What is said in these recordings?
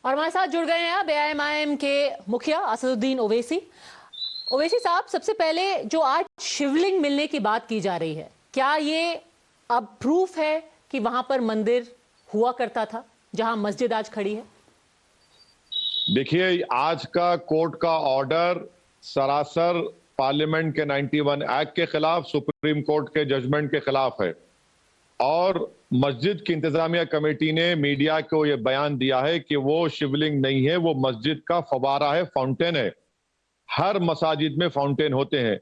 और हमारे साथ जुड़ गए हैं अब एआईएमआईएम के मुखिया असदुद्दीन ओवैसी। ओवैसी साहब, सबसे पहले जो आज शिवलिंग मिलने की बात की जा रही है, क्या ये अब प्रूफ है कि वहां पर मंदिर हुआ करता था जहां मस्जिद आज खड़ी है? देखिए, आज का कोर्ट का ऑर्डर सरासर पार्लियामेंट के 91 एक्ट के खिलाफ, सुप्रीम कोर्ट के जजमेंट के खिलाफ है। और मस्जिद की इंतजामिया कमेटी ने मीडिया को यह बयान दिया है कि वो शिवलिंग नहीं है, वो मस्जिद का फवारा है, फाउंटेन है। हर मसाजिद में फाउंटेन होते हैं।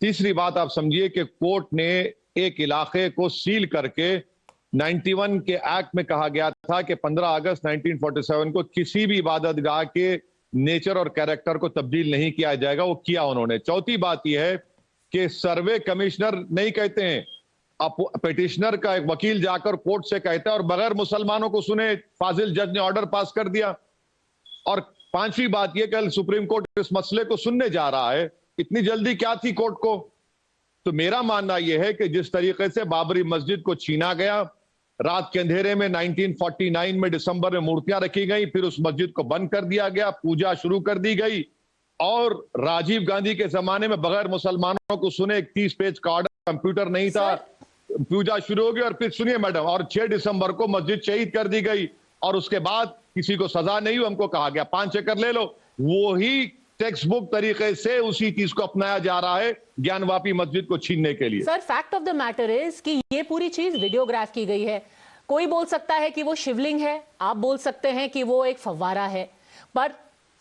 तीसरी बात आप समझिए कि कोर्ट ने एक इलाके को सील करके 91 के एक्ट में कहा गया था कि 15 अगस्त 1947 को किसी भी इबादतगाह के नेचर और कैरेक्टर को तब्दील नहीं किया जाएगा। वो किया उन्होंने। चौथी बात यह है कि सर्वे कमिश्नर नहीं कहते हैं, पिटिशनर का एक वकील जाकर कोर्ट से कहता है और बगैर मुसलमानों को सुने फाजिल जज ने ऑर्डर पास कर दिया। और पांचवी बात यह, कल सुप्रीम कोर्ट इस मसले को सुनने जा रहा है। इतनी जल्दी क्या थी कोर्ट को? तो मेरा मानना यह है कि जिस तरीके से बाबरी मस्जिद को छीना गया, रात के अंधेरे में 1949 में दिसंबर में मूर्तियां रखी गई, फिर उस मस्जिद को बंद कर दिया गया, पूजा शुरू कर दी गई, और राजीव गांधी के जमाने में बगैर मुसलमानों को सुने एक 30 पेज का ऑर्डर, कंप्यूटर नहीं था, पूजा शुरू हो गई। और फिर सुनिए मैडम, और 6 दिसंबर को मस्जिद शहीद कर दी गई और उसके बाद किसी को सजा नहीं हुई। हमको कहा गया 5 एकड़ ले लो। वो ही टेक्स्ट बुक तरीके से उसी चीज को अपनाया जा रहा है ज्ञानवापी मस्जिद को छीनने के लिए। Sir, fact of the matter is कि ये पूरी चीज वीडियोग्राफ की गई है। कोई बोल सकता है कि वो शिवलिंग है, आप बोल सकते हैं कि वो एक फव्वारा है, पर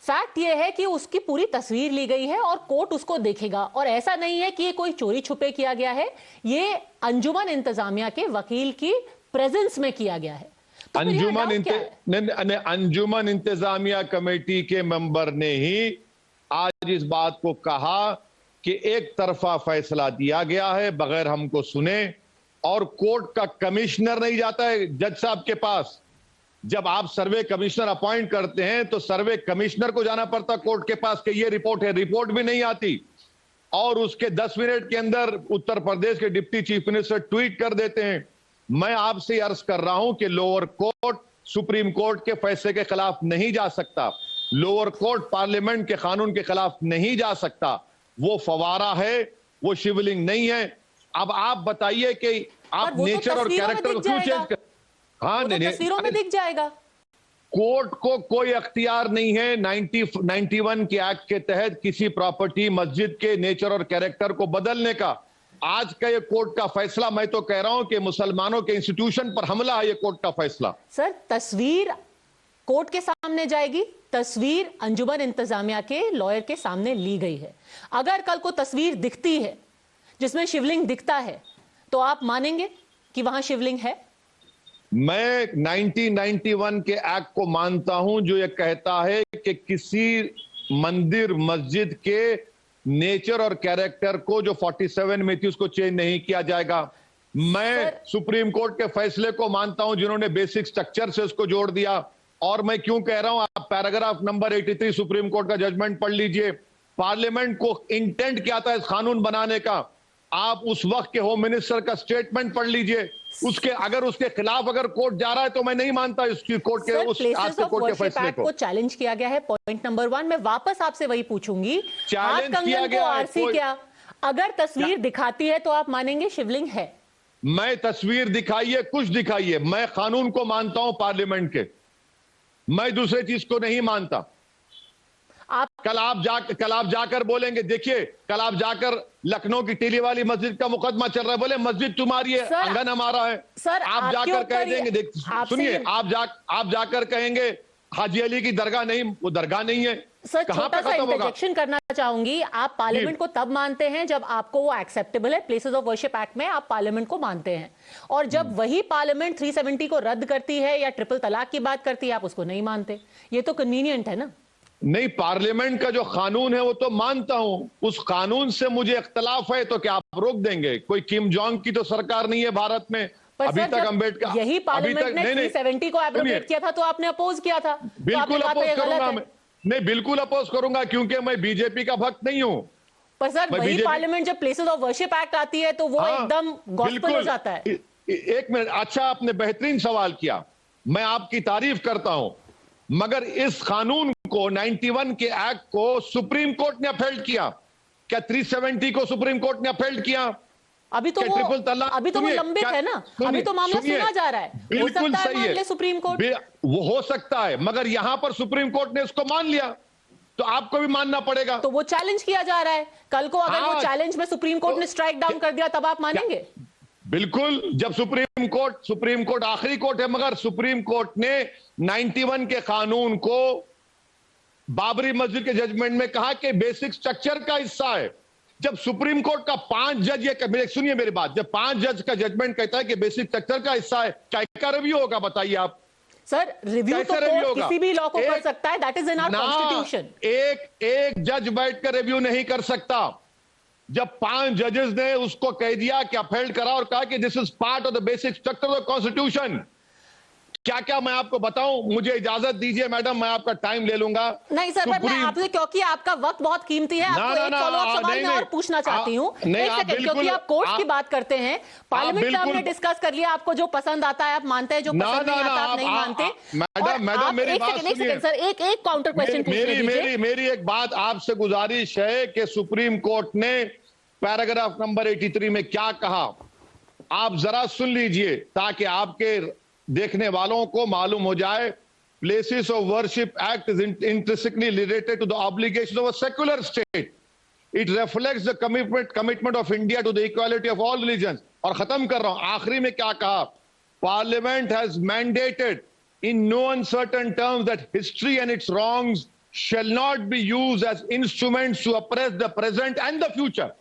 फैक्ट ये है कि उसकी पूरी तस्वीर ली गई है और कोर्ट उसको देखेगा। और ऐसा नहीं है कि ये कोई चोरी छुपे किया गया है, ये अंजुमन इंतजामिया के वकील की प्रेजेंस में किया गया है। तो अंजुमन इंतजामिया कमेटी के मेंबर ने ही आज इस बात को कहा कि एक तरफा फैसला दिया गया है बगैर हमको सुने, और कोर्ट का कमिश्नर नहीं जाता है जज साहब के पास। जब आप सर्वे कमिश्नर अपॉइंट करते हैं तो सर्वे कमिश्नर को जाना पड़ता कोर्ट के पास कि ये रिपोर्ट है, रिपोर्ट भी नहीं आती। और उसके 10 मिनट के अंदर उत्तर प्रदेश के डिप्टी चीफ मिनिस्टर ट्वीट कर देते हैं। मैं आपसे अर्ज कर रहा हूं कि लोअर कोर्ट सुप्रीम कोर्ट के फैसले के खिलाफ नहीं जा सकता, लोअर कोर्ट पार्लियामेंट के कानून के खिलाफ नहीं जा सकता। वो फवारा है, वो शिवलिंग नहीं है। अब आप बताइए कि आप नेचर और कैरेक्टर को क्यों चेंज कर? हाँ, तस्वीरों में दिख जाएगा। कोर्ट को कोई अख्तियार नहीं है 91 के एक्ट के तहत किसी प्रॉपर्टी, मस्जिद के नेचर और कैरेक्टर को बदलने का। आज का ये कोर्ट का फैसला, मैं तो कह रहा हूं कि मुसलमानों के इंस्टीट्यूशन पर हमला है ये कोर्ट का फैसला। सर, तस्वीर कोर्ट के सामने जाएगी, तस्वीर अंजुमन इंतजामिया के लॉयर के सामने ली गई है। अगर कल को तस्वीर दिखती है जिसमें शिवलिंग दिखता है, तो आप मानेंगे कि वहां शिवलिंग है? मैं 1991 के एक्ट को मानता हूं जो ये कहता है कि किसी मंदिर मस्जिद के नेचर और कैरेक्टर को जो 47 में थी उसको चेंज नहीं किया जाएगा। मैं सुप्रीम कोर्ट के फैसले को मानता हूं जिन्होंने बेसिक स्ट्रक्चर से उसको जोड़ दिया। और मैं क्यों कह रहा हूं, आप पैराग्राफ नंबर 83 सुप्रीम कोर्ट का जजमेंट पढ़ लीजिए। पार्लियामेंट को इंटेंट क्या था इस कानून बनाने का, आप उस वक्त के होम मिनिस्टर का स्टेटमेंट पढ़ लीजिए। उसके अगर उसके खिलाफ अगर कोर्ट जा रहा है तो मैं नहीं मानता इसकी कोर्ट के उस आज के कोर्ट के फैसले को चैलेंज किया गया है। पॉइंट नंबर 1 मैं वापस आपसे वही पूछूंगी, चैलेंज किया गया आरसी क्या अगर तस्वीर दिखाती है तो आप मानेंगे शिवलिंग है? मैं तस्वीर दिखाइए, कुछ दिखाइए, मैं कानून को मानता हूं पार्लियामेंट के, मैं दूसरे चीज को नहीं मानता। कल आप जाकर बोलेंगे, देखिए कल आप जाकर लखनऊ की टीली वाली मस्जिद का मुकदमा चल रहा है, बोले मस्जिद तुम्हारी है, आंगन हमारा है। सर, आप जाकर कह देंगे, सुनिए, आप जाकर कहेंगे हाजी अली की दरगाह नहीं, वो दरगाह नहीं है। सर, छोटा सा इंटरजेक्शन करना चाहूंगी। आप पार्लियामेंट को तब मानते हैं जब आपको वो एक्सेप्टेबल है, प्लेसेस ऑफ वर्शिप एक्ट में आप पार्लियामेंट को मानते हैं, और जब वही पार्लियामेंट 370 को रद्द करती है या ट्रिपल तलाक की बात करती है आप उसको नहीं मानते। ये तो कन्वीनियंट है ना? नहीं, पार्लियामेंट का जो कानून है वो तो मानता हूं, उस कानून से मुझे इख्तलाफ है तो क्या आप रोक देंगे? कोई किम जोंग की तो सरकार नहीं है भारत में अभी तक। अम्बेडकर यही पार्लियामेंट ने 370 को एब्रोगेट किया था तो आपने अपोज किया था। बिल्कुल अपोज करूंगा मैं, नहीं बिल्कुल अपोज करूंगा क्योंकि मैं बीजेपी का भक्त नहीं हूं। पर सर, वही पार्लियामेंट जब प्लेसेस ऑफ वर्शिप एक्ट आती है तो वो एकदम गॉस्पेल हो जाता है। एक मिनट, अच्छा आपने बेहतरीन सवाल किया, मैं आपकी तारीफ करता हूं। मगर इस कानून को 91 के एक्ट को सुप्रीम कोर्ट ने अपहेल्ड किया। क्या 370 को सुप्रीम कोर्ट ने अपहेल्ड किया? अभी तो वो लंबित है ना, अभी तो मामला सुना जा रहा है। बिल्कुल सही है, सुप्रीम कोर्ट वो हो सकता है, मगर यहां पर सुप्रीम कोर्ट ने उसको मान लिया, तो आपको भी मानना पड़ेगा। तो वो चैलेंज किया जा रहा है। कल को अगर वो चैलेंज में सुप्रीम कोर्ट ने स्ट्राइक डाउन कर दिया, तब आप मानेंगे? बिल्कुल। जब सुप्रीम कोर्ट आखिरी कोर्ट है, मगर सुप्रीम कोर्ट ने 91 के कानून को बाबरी मस्जिद के जजमेंट में कहा कि बेसिक स्ट्रक्चर का हिस्सा है। जब सुप्रीम कोर्ट का 5 जज ये सुनिए मेरी बात, जब 5 जज का जजमेंट कहता है कि बेसिक स्ट्रक्चर का हिस्सा है, क्या रिव्यू होगा बताइए आप? सर, रिव्यू तो कोर्ट किसी भी लॉ को कर सकता है, that is in our constitution. एक जज बैठकर रिव्यू नहीं कर सकता। जब 5 जजेस ने उसको कह दिया कि अपहेल्ड करा और कहा कि this is part of the basic structure of the constitution, क्या क्या मैं आपको बताऊं? मुझे इजाजत दीजिए मैडम, मैं आपका टाइम ले लूंगा। नहीं सर, मैं आपसे, क्योंकि आपका वक्त बहुत कीमती है, आपको एक फॉलोअप सवाल मैं और पूछना चाहती हूँ। एक सेकंड, क्योंकि आप कोर्ट की बात करते हैं, पार्लियामेंट में हमने डिस्कस कर लिया, आपको जो पसंद आता है आप मानते हैं, जो पसंद नहीं आता आप नहीं मानते। मैडम मेरी बात सुनिए सर, एक काउंटर क्वेश्चन मेरी एक बात आपसे गुजारिश है कि सुप्रीम कोर्ट ने पैराग्राफ नंबर 83 में क्या कहा, आप जरा सुन लीजिए ताकि आपके देखने वालों को मालूम हो जाए। Places of worship act is intrinsically related to the obligation of a secular state. It reflects the commitment of India to the equality of all religions. और खत्म कर रहा हूं, आखिरी में क्या कहा, parliament has mandated in no uncertain terms that history and its wrongs shall not be used as instruments to oppress the present and the future.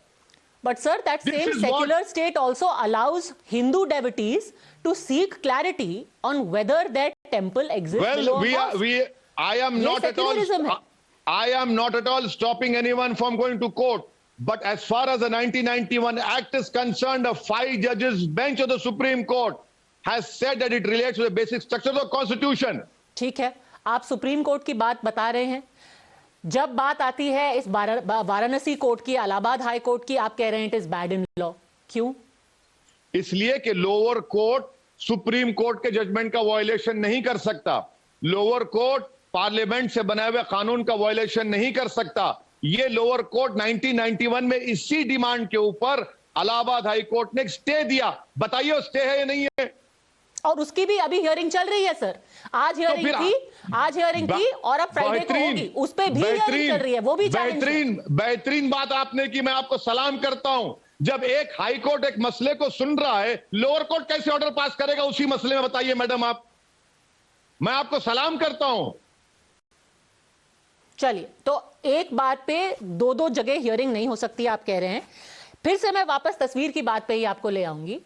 But sir, that same secular state also allows Hindu devotees to seek clarity on whether their temple exists. Well, I am not at all stopping anyone from going to court. But as far as the 1991 Act is concerned, a 5 judges bench of the Supreme Court has said that it relates to the basic structure of the Constitution. ठीक है, आप supreme court की बात बता रहे हैं। जब बात आती है इस वाराणसी कोर्ट की, इलाहाबाद हाई कोर्ट की, आप कह रहे हैं it is bad in law. क्यों? इसलिए कि लोअर कोर्ट सुप्रीम कोर्ट के जजमेंट का वायलेशन नहीं कर सकता। लोअर कोर्ट पार्लियामेंट से बनाए हुए कानून का वायलेशन नहीं कर सकता। ये लोअर कोर्ट 1991 में इसी डिमांड के ऊपर इलाहाबाद हाई कोर्ट ने स्टे दिया। बताइए वो स्टे है या नहीं है? और उसकी भी अभी हियरिंग चल रही है सर। आज हियरिंग थी और अब फ्राइडे को होगी, उस पे भी हियरिंग चल रही है, वो भी बेहतरीन बात आपने की, मैं आपको सलाम करता हूं। जब एक हाई कोर्ट एक मसले को सुन रहा है, लोअर कोर्ट कैसे ऑर्डर पास करेगा उसी मसले में? बताइए मैडम आप, मैं आपको सलाम करता हूं। चलिए, तो एक बात पे दो जगह हियरिंग नहीं हो सकती आप कह रहे हैं। फिर से मैं वापस तस्वीर की बात पे ही आपको ले आऊंगी।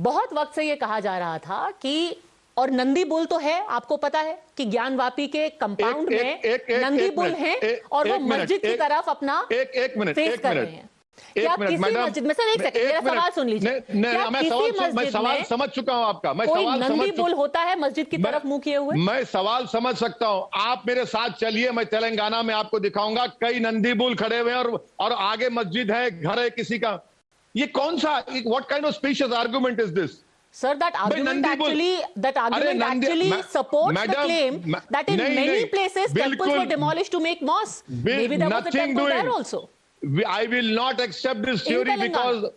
बहुत वक्त से यह कहा जा रहा था कि, और नंदी बुल तो है, आपको पता है कि ज्ञानवापी के कंपाउंड में नंदी बुल हैं और वो मस्जिद की तरफ अपना फेस कर रहे हैं। क्या किसी मस्जिद में, सर एक सेकंड मेरा सवाल सुन लीजिए, क्या किसी मस्जिद में समझ चुका हूं आपका, मैं कोई नंदी बुल होता है मस्जिद की तरफ मुंह किए हुए? मैं सवाल समझ सकता हूं, आप मेरे साथ चलिए, मैं तेलंगाना में आपको दिखाऊंगा कई नंदी बुल खड़े हुए हैं और आगे मस्जिद है, घर है किसी का। ये कौन सा, what kind of specious argument is this? Sir, that argument actually supports the claim that in many places temples were demolished to make mosques. Maybe there was a temple there also. I will not accept this theory because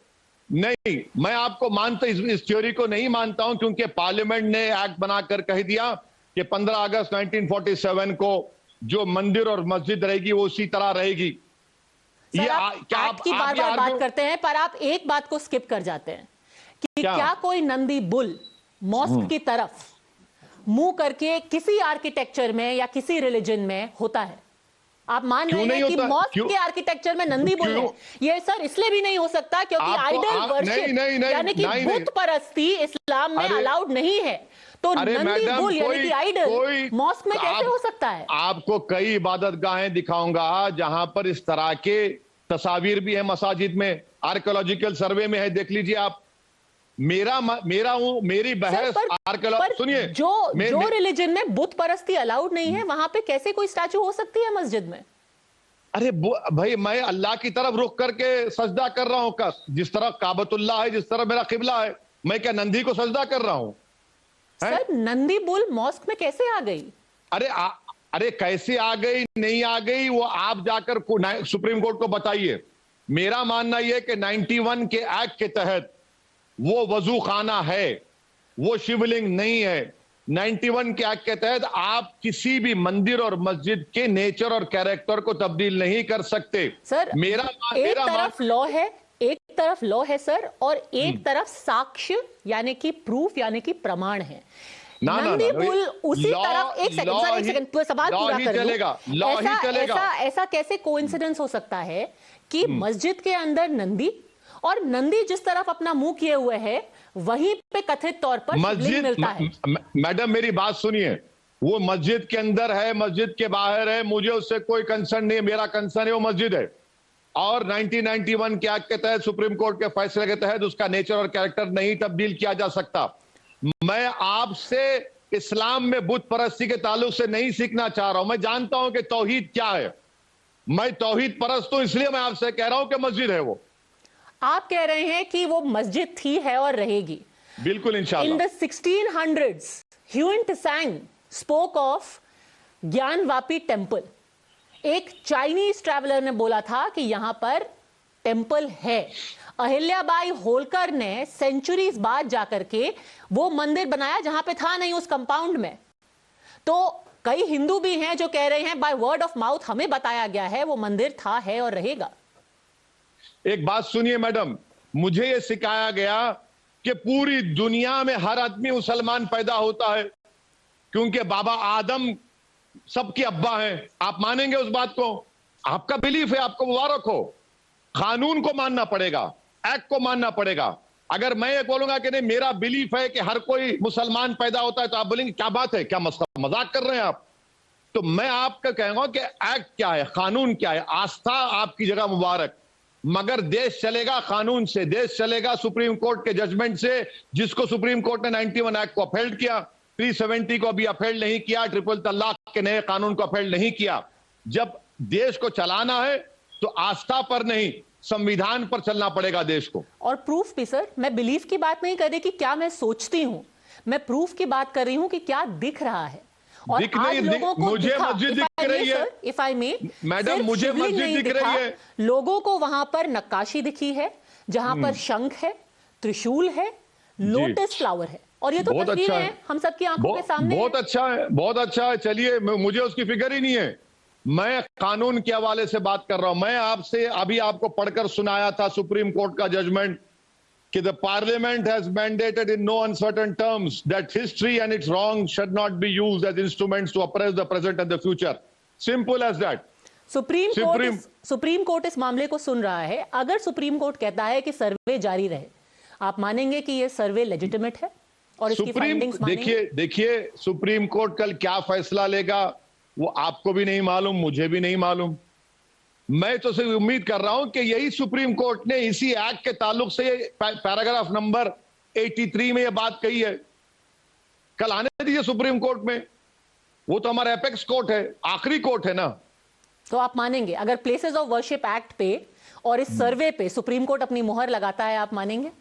नहीं, मैं आपको मानता, इस theory को नहीं मानता हूं, क्योंकि पार्लियामेंट ने एक्ट बनाकर कह दिया कि 15 अगस्त 1947 को जो मंदिर और मस्जिद रहेगी वो उसी तरह रहेगी। ये आप की बार-बार बात करते हैं, पर आप एक बात को स्किप कर जाते हैं कि क्या कोई नंदी बुल मॉस्क की तरफ मुंह करके किसी आर्किटेक्चर में या किसी रिलीजन में होता है? आप मान रहे हैं कि मॉस्क के आर्किटेक्चर में नंदी बुल है? ये सर इसलिए भी नहीं हो सकता क्योंकि आइडल वर्शिप यानी कि बुत परस्ती इस्लाम में अलाउड नहीं है। तो नंदी बुल यानी कि आइडल मॉस्क में कैसे हो सकता है? आपको कई इबादतगाहें दिखाऊंगा जहां पर इस तरह के तस्वीर भी है, मसाजिद में, आर्कियोलॉजिकल सर्वे में है, देख लीजिए आप। मेरी बहस सुनिए, जो रिलीजन में बुत परस्ती अलाउड नहीं है वहां पे कैसे कोई स्टैचू हो सकती है मस्जिद में? अरे भाई, मैं अल्लाह की तरफ रुख करके सजदा कर रहा हूं, जिस तरह काबतुल्लाह है, जिस तरह मेरा किबला है, मैं क्या नंदी को सजदा कर रहा हूं? सर नंदी बुल मॉस्क में कैसे आ गई? अरे कैसे आ गई नहीं आ गई वो आप जाकर सुप्रीम कोर्ट को बताइए। मेरा मानना यह कि 91 के एक्ट के तहत वो वजू खाना है, वो शिवलिंग नहीं है। 91 के एक्ट के तहत आप किसी भी मंदिर और मस्जिद के नेचर और कैरेक्टर को तब्दील नहीं कर सकते। सर, एक तरफ लॉ है, एक तरफ लॉ है सर, और एक तरफ साक्ष्य यानी कि प्रूफ यानी कि प्रमाण है। नंदी पुल उसी तरफ, एक सेकंड सवाल पूरा कर लूं। ऐसा कैसे कोइंसिडेंस हो सकता है कि मस्जिद के अंदर नंदी और नंदी जिस तरफ अपना मुंह किए हुए है वहीं पे कथित तौर पर शिवलिंग मिलता है? मैडम मेरी बात सुनिए, वो मस्जिद के अंदर है, मस्जिद के बाहर है, मुझे उससे कोई कंसर्न नहीं है। मेरा कंसर्न है वो मस्जिद है, और 1991 के एक्ट के तहत, सुप्रीम कोर्ट के फैसले के तहत उसका नेचर और कैरेक्टर नहीं तब्दील किया जा सकता। मैं आपसे इस्लाम में बुत परस्ती के ताल्लुक से नहीं सीखना चाह रहा हूं। मैं जानता हूं कि तौहीद क्या है, मैं तौहीद परस्त हूं, इसलिए मैं आपसे कह रहा हूं कि मस्जिद है वो। आप कह रहे हैं कि वो मस्जिद थी, है और रहेगी। बिल्कुल इंशाअल्लाह। In the 1600s Hiuen Tsang spoke of Gyanvapi temple. एक चाइनीज ट्रैवलर ने बोला था कि यहां पर टेम्पल है। अहिल्याबाई होलकर ने सेंचुरीज बाद जाकर के वो मंदिर बनाया जहां पे था नहीं, उस कंपाउंड में। तो कई हिंदू भी हैं जो कह रहे हैं बाय वर्ड ऑफ माउथ हमें बताया गया है वो मंदिर था, है और रहेगा। एक बात सुनिए मैडम, मुझे यह सिखाया गया कि पूरी दुनिया में हर आदमी मुसलमान पैदा होता है क्योंकि बाबा आदम सबके अब्बा हैं। आप मानेंगे उस बात को? आपका बिलीफ है, आपको मुबारक हो। कानून को मानना पड़ेगा, एक्ट को मानना पड़ेगा। अगर मैं ये बोलूंगा कि नहीं मेरा बिलीफ है कि हर कोई मुसलमान पैदा होता है, तो आप बोलेंगे क्या बात है, क्या मजाक कर रहे हैं आप? तो मैं आपका कहूंगा कि एक्ट क्या है, कानून क्या है। आस्था आपकी जगह मुबारक, मगर देश चलेगा कानून से, देश चलेगा सुप्रीम कोर्ट के जजमेंट से, जिसको सुप्रीम कोर्ट ने 91 एक्ट को अपहेल्ड किया, 370 को भी अपहेल्ड नहीं किया, ट्रिपल तलाक के नए कानून को अपहेल्ड नहीं किया। जब देश को चलाना है तो आस्था पर नहीं, संविधान पर चलना पड़ेगा देश को। और प्रूफ भी सर, मैं बिलीफ की बात नहीं कर रही कि क्या मैं सोचती हूं, मैं प्रूफ की बात कर रही हूं कि क्या दिख रहा है। और आज लोगों को मुझे मस्जिद दिख रही है, इफ आई मे मैडम, मुझे मस्जिद दिख रही है। लोगों को वहां पर नक्काशी दिखी है जहां पर शंख है, त्रिशूल है, लोटस फ्लावर है, और ये तो तस्वीरें हैं हम सबकी आंखों के सामने। बहुत अच्छा है, बहुत अच्छा है। चलिए, मुझे उसकी फिक्र ही नहीं है, मैं कानून के हवाले से बात कर रहा हूं। मैं आपसे अभी आपको पढ़कर सुनाया था सुप्रीम कोर्ट का जजमेंट कि the parliament has mandated in no uncertain terms that history and its wrong should not be used as instruments to oppress the present and the future. Simple as that. Supreme court इस मामले को सुन रहा है। अगर supreme court कहता है कि सर्वे जारी रहे, आप मानेंगे कि यह सर्वे लेजिटिमेट है और इसकी फाइंडिंग्स मानेंगे? देखिए सुप्रीम कोर्ट कल क्या फैसला लेगा वो आपको भी नहीं मालूम, मुझे भी नहीं मालूम। मैं तो सिर्फ उम्मीद कर रहा हूं कि यही सुप्रीम कोर्ट ने इसी एक्ट के ताल्लुक से पैराग्राफ नंबर 83 में यह बात कही है। कल आने दीजिए सुप्रीम कोर्ट में, वो तो हमारा एपेक्स कोर्ट है, आखिरी कोर्ट है ना। तो आप मानेंगे अगर प्लेसेस ऑफ वर्शिप एक्ट पे और इस सर्वे पे सुप्रीम कोर्ट अपनी मोहर लगाता है, आप मानेंगे?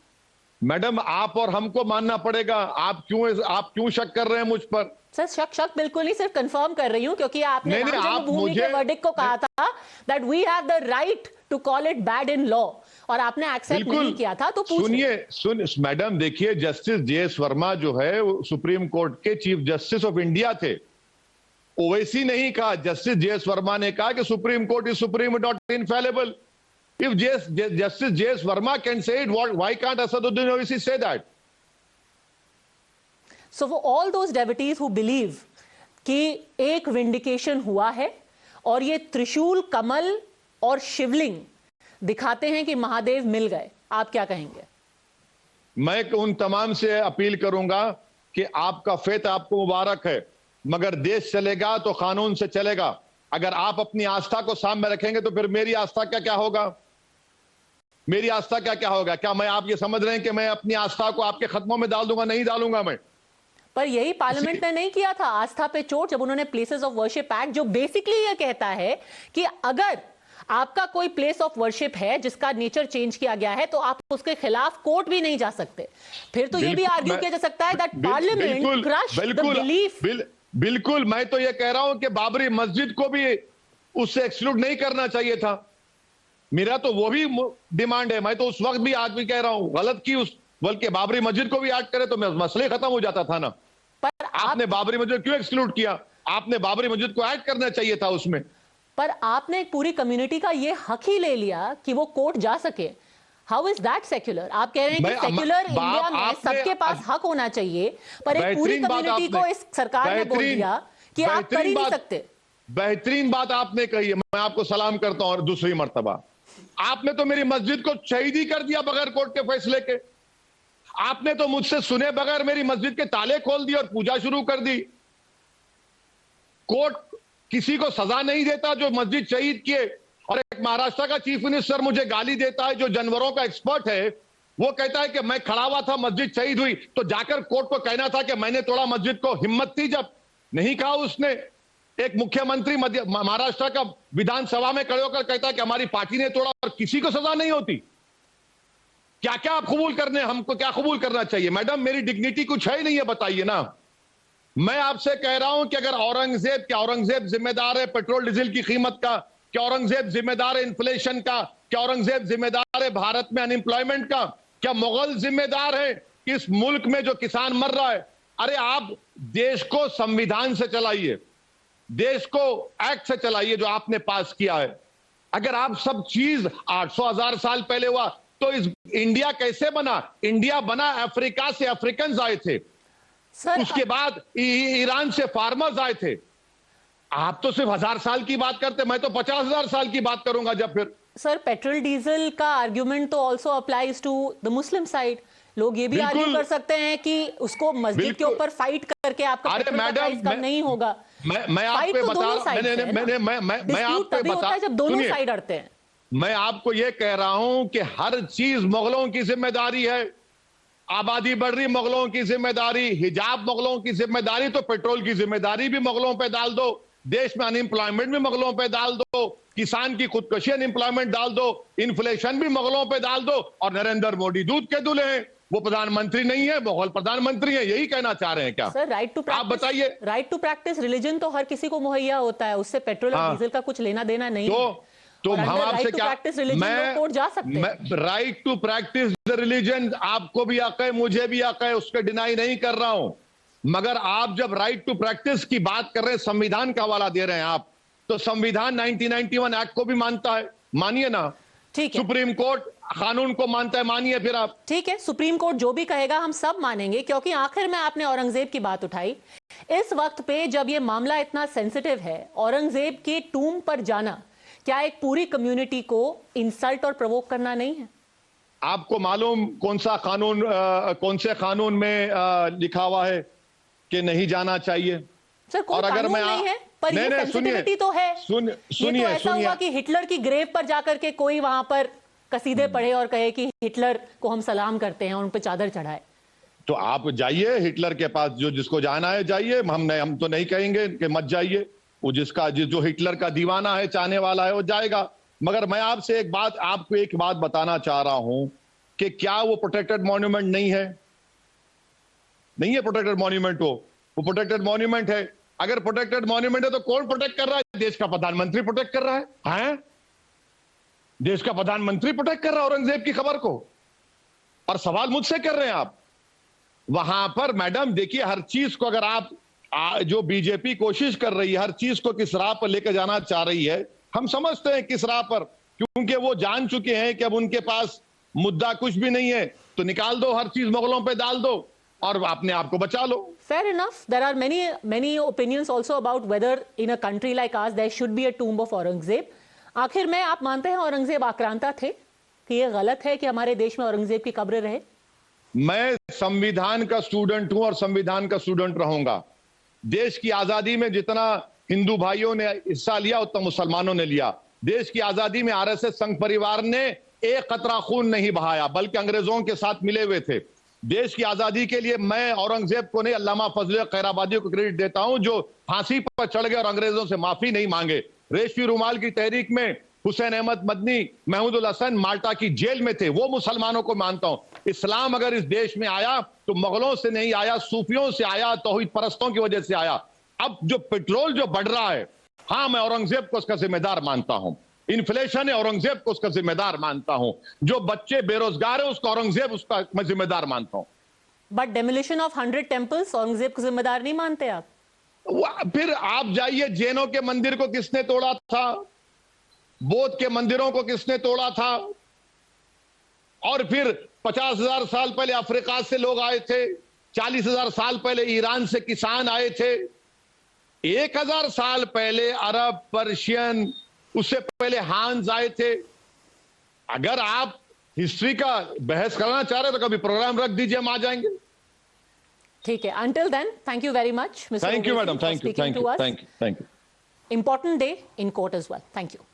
मैडम, आप और हमको मानना पड़ेगा। आप क्यों शक कर रहे हैं मुझ पर? सर, शक बिल्कुल नहीं, सिर्फ कंफर्म कर रही हूं क्योंकि आपने राम जन्मभूमि के वर्डिक्ट को कहा था that we have the right to call it bad in law, और आपने एक्सेप्ट नहीं किया था। तो सुनिए मैडम, देखिए जस्टिस जेएस वर्मा जो है वो सुप्रीम कोर्ट के चीफ जस्टिस ऑफ इंडिया थे। ओवैसी नहीं कहा, जस्टिस जेएस वर्मा ने कहा कि supreme court is supreme not infallible. If Justice J.S. Verma can say it, why can't Asaduddin Owaisi say that? So for all those devotees who believe कि एक vindication हुआ है और ये त्रिशूल, कमल और शिवलिंग दिखाते हैं कि महादेव मिल गए, आप क्या कहेंगे? मैं उन तमाम से अपील करूंगा कि आपका फेथ आपको मुबारक है, मगर देश चलेगा तो कानून से चलेगा। अगर आप अपनी आस्था को सामने रखेंगे तो फिर मेरी आस्था क्या होगा? मेरी आस्था क्या होगा? क्या मैं, आप ये समझ रहे हैं कि मैं अपनी आस्था को आपके खत्मों में डाल दूंगा? नहीं डालूंगा मैं। पर यही पार्लियामेंट ने नहीं किया था आस्था पे चोट, जब उन्होंने प्लेसेस ऑफ वर्शिप एक्ट, जो बेसिकली ये कहता है कि अगर आपका कोई प्लेस ऑफ वर्शिप है जिसका नेचर चेंज किया गया है तो आप उसके खिलाफ कोर्ट भी नहीं जा सकते। फिर तो ये भी आर्ग्यू किया जा सकता है that parliament crushed the belief. बिल्कुल, मैं तो ये कह रहा हूं कि बाबरी मस्जिद को भी उससे एक्सक्लूड नहीं करना चाहिए था। मेरा तो वो भी डिमांड है। मैं तो उस वक्त भी आज भी कह रहा हूं, गलत की उस, बल्कि बाबरी मस्जिद को भी ऐड करे तो मसले खत्म हो जाता था ना। पर आपने बाबरी मस्जिद क्यों एक्सक्लूड किया? आपने बाबरी मस्जिद को ऐड करना चाहिए था उसमें। पर आपने एक पूरी कम्युनिटी का ये हक ही ले लिया कि वो कोर्ट जा सके। How is that secular? आप कह रहे हैं कि सेक्युलर इंडिया में सबके पास हक होना चाहिए, पर एक पूरी कम्युनिटी को इस सरकार ने बोल दिया कि आप कर ही नहीं सकते। बेहतरीन बात आपने कही है, मैं आपको सलाम करता हूं। और दूसरी मर्तबा आपने तो मेरी मस्जिद को शहीद ही कर दिया बगैर कोर्ट के फैसले के। आपने तो मुझसे सुने बगैर मेरी मस्जिद के ताले खोल दिए और पूजा शुरू कर दी। कोर्ट किसी को सजा नहीं देता जो मस्जिद शहीद किए। और एक महाराष्ट्र का चीफ मिनिस्टर मुझे गाली देता है, जो जानवरों का एक्सपर्ट है, वो कहता है कि मैं खड़ा हुआ था, मस्जिद शहीद हुई, तो जाकर कोर्ट को कहना था कि मैंने तोड़ा मस्जिद को। हिम्मत थी जब? नहीं कहा उसने। एक मुख्यमंत्री महाराष्ट्र का विधानसभा में खड़े होकर कहता है कि हमारी पार्टी ने तोड़ा और किसी को सजा नहीं होती। क्या क्या आप कबूल करने, हमको क्या कबूल करना चाहिए? मैडम, मेरी डिग्निटी कुछ है ही नहीं है, बताइए ना। मैं आपसे कह रहा हूं कि अगर औरंगजेब जिम्मेदार है पेट्रोल डीजल की कीमत का? क्या औरंगजेब जिम्मेदार है इन्फ्लेशन का? क्या औरंगजेब जिम्मेदार है भारत में अनएम्प्लॉयमेंट का? क्या मुगल जिम्मेदार है इस मुल्क में जो किसान मर रहा है? अरे आप देश को संविधान से चलाइए, देश को एक्ट से चलाइए जो आपने पास किया है। अगर आप सब चीज 800,000 साल पहले हुआ तो इस इंडिया कैसे बना? इंडिया बना अफ्रीका से, अफ्रीकन आए थे सर, उसके बाद ईरान से फार्मर्स आए थे। आप तो सिर्फ 1000 साल की बात करते, मैं तो 50,000 साल की बात करूंगा। जब फिर सर पेट्रोल डीजल का आर्ग्यूमेंट तो also applies to the Muslim side. लोग ये भी आर्ग्यू कर सकते हैं कि उसको मस्जिद के ऊपर फाइट करके आपका पेट्रोल का प्राइस कम नहीं होगा। मैं आपको बता रहा हूं, मैं आपको बता, जब दोनों साइड अड़ते हैं। मैं आपको यह कह रहा हूं कि हर चीज मुगलों की जिम्मेदारी है। आबादी बढ़ रही, मुगलों की जिम्मेदारी। हिजाब मुगलों की जिम्मेदारी, तो पेट्रोल की जिम्मेदारी भी मुगलों पे डाल दो। देश में अनएम्प्लॉयमेंट भी मुगलों पे डाल दो। किसान की खुदकशी अनएम्प्लॉयमेंट डाल दो। इन्फ्लेशन भी मुगलों पे डाल दो। और नरेंद्र मोदी दूध के दूल्हे हैं, वो प्रधानमंत्री नहीं है, मुगल प्रधानमंत्री है। यही कहना चाह रहे हैं क्या? सर राइट टू प्रैक्टिस, आप बताइए। राइट टू प्रैक्टिस रिलीजन तो हर किसी को मुहैया होता है, उससे पेट्रोल और डीजल का कुछ लेना देना नहीं है। तो हम आपसे क्या, मैं कोर्ट जा सकते हैं। Right to practice the religion आपको भी हक है, मुझे भी हक है, उसके डिनाई नहीं कर रहा हूं। मगर आप जब राइट टू प्रैक्टिस की बात कर रहे हैं, संविधान का हवाला दे रहे हैं आप, तो संविधान 1991 एक्ट को भी मानता है, मानिए ना। ठीक है, सुप्रीम कोर्ट कानून को मानता है, मानिए फिर आप। ठीक है, सुप्रीम कोर्ट जो भी कहेगा हम सब मानेंगे, क्योंकि आखिर में आपने औरंगजेब की बात उठाई। इस वक्त पे जब ये मामला इतना सेंसिटिव है, औरंगजेब के टूम पर जाना क्या एक पूरी कम्युनिटी को इंसल्ट और प्रोवोक करना नहीं है? आपको मालूम कौन से कानून में लिखा हुआ है कि नहीं जाना चाहिए? सर कोई कानून नहीं है, पर ये सेंसिटिविटी तो है। सुनिए, ऐसा हुआ कि हिटलर की ग्रेव पर जाकर के कोई वहां पर कसीदे पढ़े और कहे कि हिटलर को हम सलाम करते हैं और उन पर चादर चढ़ाए। तो आप जाइए हिटलर के पास, जिसको जाना है जाइए। हम तो नहीं कहेंगे कि मत जाइए। वो जो हिटलर का दीवाना है, चाहने वाला है, वो जाएगा। मगर मैं आपसे आपको एक बात बताना चाह रहा हूं कि क्या वो प्रोटेक्टेड मॉन्यूमेंट नहीं है? नहीं है प्रोटेक्टेड मॉन्यूमेंट। वो प्रोटेक्टेड मॉन्यूमेंट है। अगर प्रोटेक्टेड मॉन्यूमेंट है तो कौन प्रोटेक्ट कर रहा है? देश का प्रधानमंत्री प्रोटेक्ट कर रहा है। देश का प्रधानमंत्री प्रोटेक्ट कर रहा है औरंगजेब की खबर को। और सवाल मुझसे कर रहे हैं आप। वहां पर मैडम देखिए, हर चीज को अगर आप जो बीजेपी कोशिश कर रही है, हर चीज को किस राह पर लेकर जाना चाह रही है, हम समझते हैं किस राह पर, क्योंकि वो जान चुके हैं कि अब उनके पास मुद्दा कुछ भी नहीं है। तो निकाल दो, हर चीज मुगलों पे डाल दो और अपने आप को बचा लो। Fair enough. There are many opinions also about whether in a country like ours there should be a tomb of Aurangzeb. आखिर में आप मानते हैं औरंगजेब आक्रांता थे, कि ये गलत है कि हमारे देश में औरंगजेब की कब्र रहे? मैं संविधान का स्टूडेंट हूं और संविधान का स्टूडेंट रहूंगा। देश की आजादी में जितना हिंदू भाइयों ने हिस्सा लिया उतना मुसलमानों ने लिया। देश की आजादी में आरएसएस संघ परिवार ने एक कतरा खून नहीं बहाया, बल्कि अंग्रेजों के साथ मिले हुए थे। देश की आजादी के लिए मैं औरंगजेब को नहीं, अल्लामा फजल खैराबादी को क्रेडिट देता हूं, जो फांसी पर चढ़ गए और अंग्रेजों से माफी नहीं मांगे। रेशमी रुमाल की तहरीक में हुसैन अहमद मदनी, महमूदुल हसन माल्टा की जेल में थे, वो मुसलमानों को मानता हूं। इस्लाम अगर इस देश में आया तो मुगलों से नहीं आया, सूफियों से आया, तौहीद परस्तों की वजह से आया। अब जो पेट्रोल जो बढ़ रहा है, हाँ मैं औरंगजेब को उसका जिम्मेदार मानता हूं। इन्फ्लेशन है, औरंगजेब को उसका जिम्मेदार मानता हूं। जो बच्चे बेरोजगार है उसको औरंगजेब उसका मैं जिम्मेदार मानता हूं। But demolition of 100 temples Aurangzeb को जिम्मेदार नहीं मानते आप? फिर आप जाइए, जैनों के मंदिर को किसने तोड़ा था, बौद्ध के मंदिरों को किसने तोड़ा था, और फिर 50,000 साल पहले अफ्रीका से लोग आए थे, 40,000 साल पहले ईरान से किसान आए थे, 1,000 साल पहले अरब, पर्शियन, उससे पहले हान्स आए थे। अगर आप हिस्ट्री का बहस करना चाह रहे हैं तो कभी प्रोग्राम रख दीजिए, हम आ जाएंगे। ठीक है, until then, thank you very much, Mr. Thank you Owaisi, madam, for thank you, speaking thank to you, us. Thank you, thank you. Important day in court as well. Thank you.